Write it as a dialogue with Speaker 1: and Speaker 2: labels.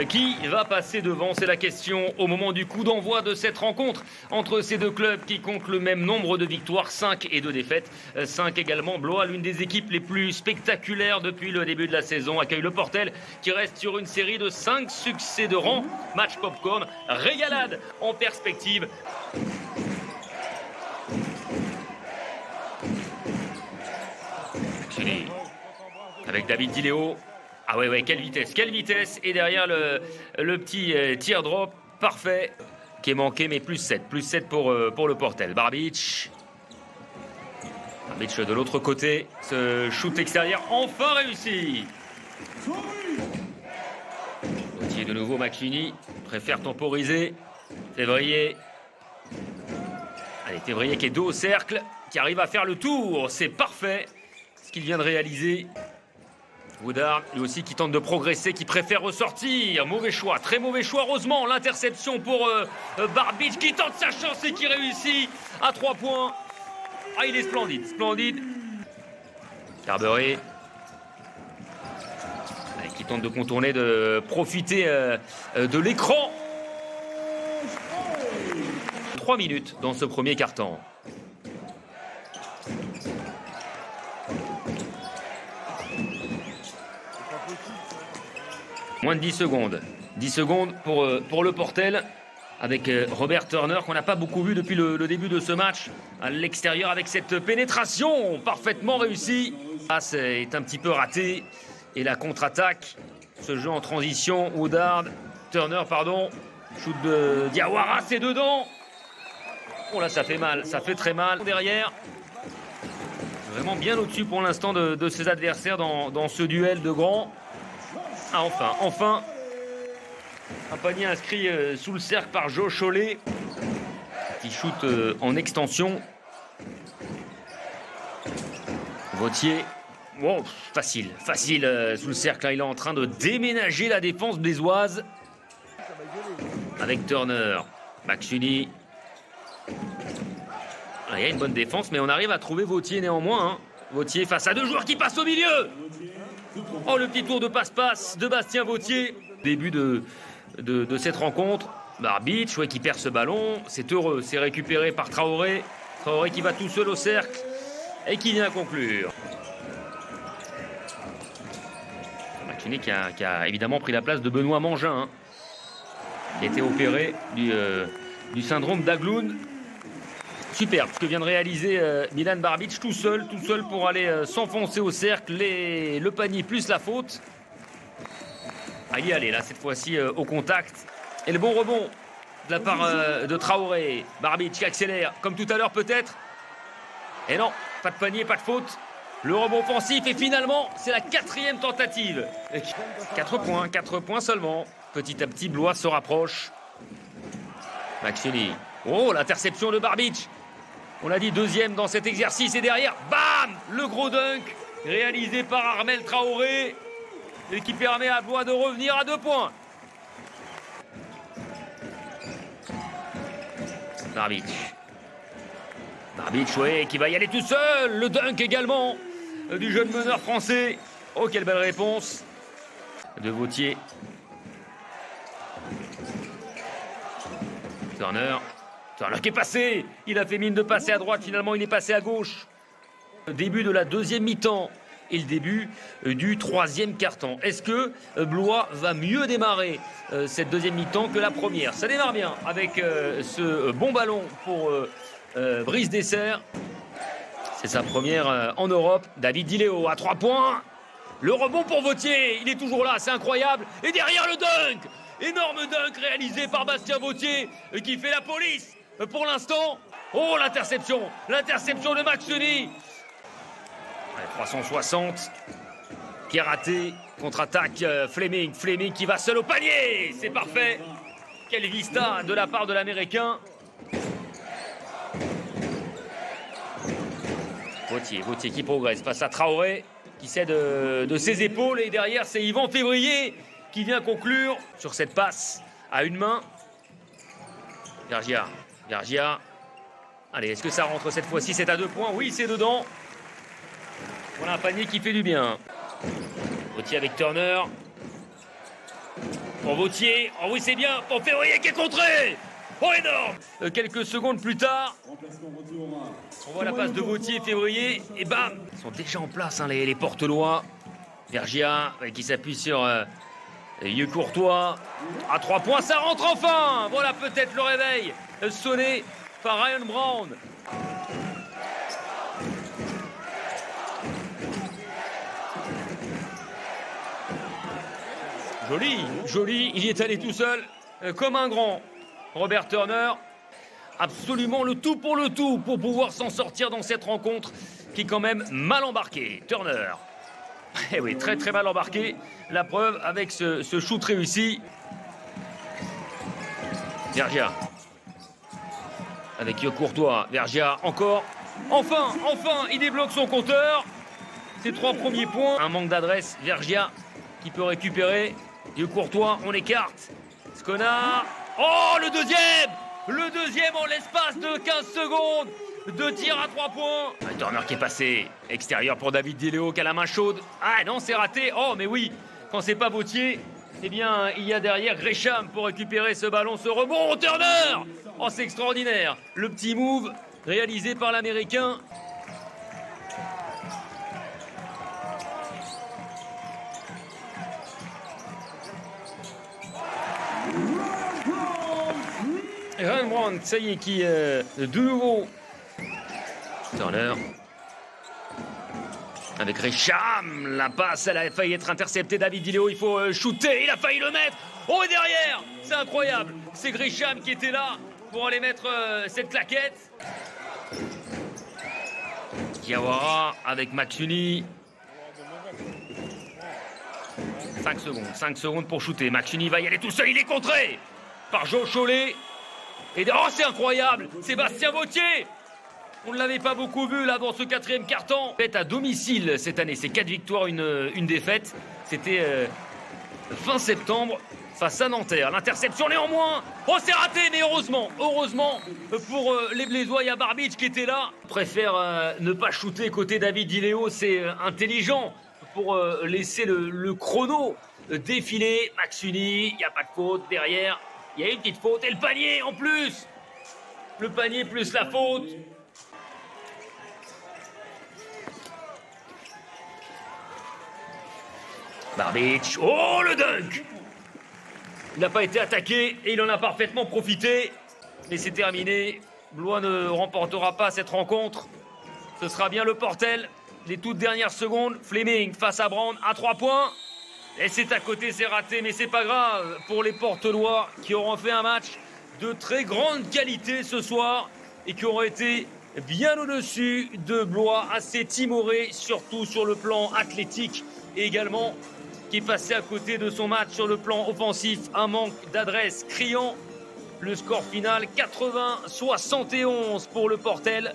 Speaker 1: Qui va passer devant? C'est la question au moment du coup d'envoi de cette rencontre entre ces deux clubs qui comptent le même nombre de victoires, 5 et 2 défaites. 5 également. Blois, l'une des équipes les plus spectaculaires depuis le début de la saison, accueille le Portel qui reste sur une série de 5 succès de rang. Match popcorn, régalade en perspective. Avec David Di Leo. Ah ouais, quelle vitesse. Et derrière le petit teardrop parfait qui est manqué, mais plus 7 pour le Portel. Barbic de l'autre côté, ce shoot extérieur enfin réussi. Gauthier de nouveau, McSweeney préfère temporiser. Février. Allez, Février qui est dos au cercle, qui arrive à faire le tour, c'est parfait ce qu'il vient de réaliser. Woodard, lui aussi, qui tente de progresser, qui préfère ressortir. Mauvais choix, très mauvais choix. Heureusement, l'interception pour Barbic qui tente sa chance et qui réussit à 3 points. Ah, il est splendide. Carberry. Qui tente de contourner, de profiter de l'écran. 3 minutes dans ce premier quart-temps. Moins de 10 secondes. 10 secondes pour le Portel avec Robert Turner qu'on n'a pas beaucoup vu depuis le début de ce match. À l'extérieur avec cette pénétration parfaitement réussie. Ah, c'est un petit peu raté. Et la contre-attaque, ce jeu en transition, Turner, shoot de Diawara, c'est dedans. Oh là, ça fait mal, ça fait très mal. Derrière, vraiment bien au-dessus pour l'instant de ses adversaires dans ce duel de grands. Ah, enfin, un panier inscrit sous le cercle par Joe Cholet, qui shoot en extension. Gauthier, oh, facile sous le cercle. Là, il est en train de déménager la défense blésoise. Avec Turner, McSweeney. Il y a une bonne défense, mais on arrive à trouver Vautier néanmoins. Vautier face à 2 joueurs qui passent au milieu. Oh, le petit tour de passe-passe de Bastien Vautier. Début de cette rencontre. Barbic, qui perd ce ballon. C'est heureux, c'est récupéré par Traoré. Traoré qui va tout seul au cercle et qui vient conclure. McSweeney qui a évidemment pris la place de Benoît Mangin, qui a été opéré du syndrome d'Agloun. Superbe ce que vient de réaliser Milan Barbic tout seul pour aller s'enfoncer au cercle, le panier plus la faute. Ah, il y allait là cette fois-ci au contact. Et le bon rebond de la part de Traoré. Barbic qui accélère comme tout à l'heure peut-être. Et non, pas de panier, pas de faute. Le rebond offensif et finalement c'est la 4e tentative. 4 points seulement. Petit à petit Blois se rapproche. McSweeney. Oh, l'interception de Barbic. On l'a dit, 2e dans cet exercice. Et derrière, bam, le gros dunk réalisé par Armel Traoré. Et qui permet à Blois de revenir à 2 points. Barbic, qui va y aller tout seul. Le dunk également du jeune meneur français. Oh, quelle belle réponse de Vautier. Turner qui est passé. Il a fait mine de passer à droite. Finalement, il est passé à gauche. Début de la 2e mi-temps et le début du 3e quart-temps. Est-ce que Blois va mieux démarrer cette 2e mi-temps que la première? Ça démarre bien avec ce bon ballon pour Brice Dessert. C'est sa première en Europe. David Di Leo à 3 points. Le rebond pour Vautier. Il est toujours là, c'est incroyable. Et derrière le dunk. Énorme dunk réalisé par Bastien Vautier qui fait la police pour l'instant. Oh, l'interception de McSweeney. 360 qui est raté. Contre-attaque Fleming qui va seul au panier. C'est parfait. Quelle vista de la part de l'Américain. Vautier qui progresse face à Traoré qui cède de ses épaules. Et derrière, c'est Yvan Février qui vient conclure sur cette passe à une main. Gargia. Allez, est-ce que ça rentre cette fois-ci? C'est à 2 points. Oui, c'est dedans. Voilà un panier qui fait du bien. Vautier avec Turner. Pour Vautier. Oh oui, c'est bien. Pour Février qui est contré. Oh, énorme. Quelques secondes plus tard, on voit la passe de Vautier et Février. Et bam, ils sont déjà en place, hein, les Portelois. Vergia qui s'appuie sur Yeux Courtois. À 3 points, ça rentre enfin. Voilà peut-être le réveil sonné par Ryan Brown. Joli, joli, il y est allé tout seul, comme un grand. Robert Turner, absolument le tout pour pouvoir s'en sortir dans cette rencontre qui est quand même mal embarquée. Turner, eh oui, très mal embarqué. La preuve avec ce shoot réussi. Vergia, avec Courtois, Vergia encore. Enfin, il débloque son compteur. Ses 3 premiers points. Un manque d'adresse, Vergia qui peut récupérer. Courtois, on écarte. Sconard. Oh, le deuxième en l'espace de 15 secondes. 2 tirs à 3 points. Turner qui est passé. Extérieur pour David Di Leo qui a la main chaude. Ah non, c'est raté. Oh, mais oui, quand c'est pas Vautier, eh bien, il y a derrière Gresham pour récupérer ce ballon, ce rebond. Turner. Oh, c'est extraordinaire. Le petit move réalisé par l'Américain. Ryan Brown, ça y est, qui de nouveau. Turner. Avec Gresham, la passe, elle a failli être interceptée. David Di Leo, il faut shooter, il a failli le mettre. Oh, et derrière, c'est incroyable. C'est Gresham qui était là pour aller mettre cette claquette. Diawara avec McShunny. 5 secondes pour shooter. McShunny va y aller tout seul, il est contré par Joe Cholet. Et oh, c'est incroyable, Sébastien Vautier. On ne l'avait pas beaucoup vu là dans ce 4e quart-temps. Fait à domicile cette année, c'est 4 victoires, une défaite. C'était fin septembre face à Nanterre. L'interception néanmoins. Oh, c'est raté, mais heureusement pour les Blésois, il y a Barbic qui était là. Préfère ne pas shooter côté David Di Leo, c'est intelligent pour laisser le chrono défiler. McShunny, il n'y a pas de faute derrière. Il y a une petite faute et le panier en plus. Le panier plus la faute. Barbic. Oh, le dunk. Il n'a pas été attaqué et il en a parfaitement profité. Mais c'est terminé. Blois ne remportera pas cette rencontre. Ce sera bien le Portel. Les toutes dernières secondes. Fleming face à Brown à 3 points. Et c'est à côté, c'est raté, mais c'est pas grave pour les Portelois qui auront fait un match de très grande qualité ce soir et qui auront été bien au-dessus de Blois, assez timoré, surtout sur le plan athlétique et également qui est passé à côté de son match sur le plan offensif. Un manque d'adresse criant. Le score final 80-71 pour le Portel.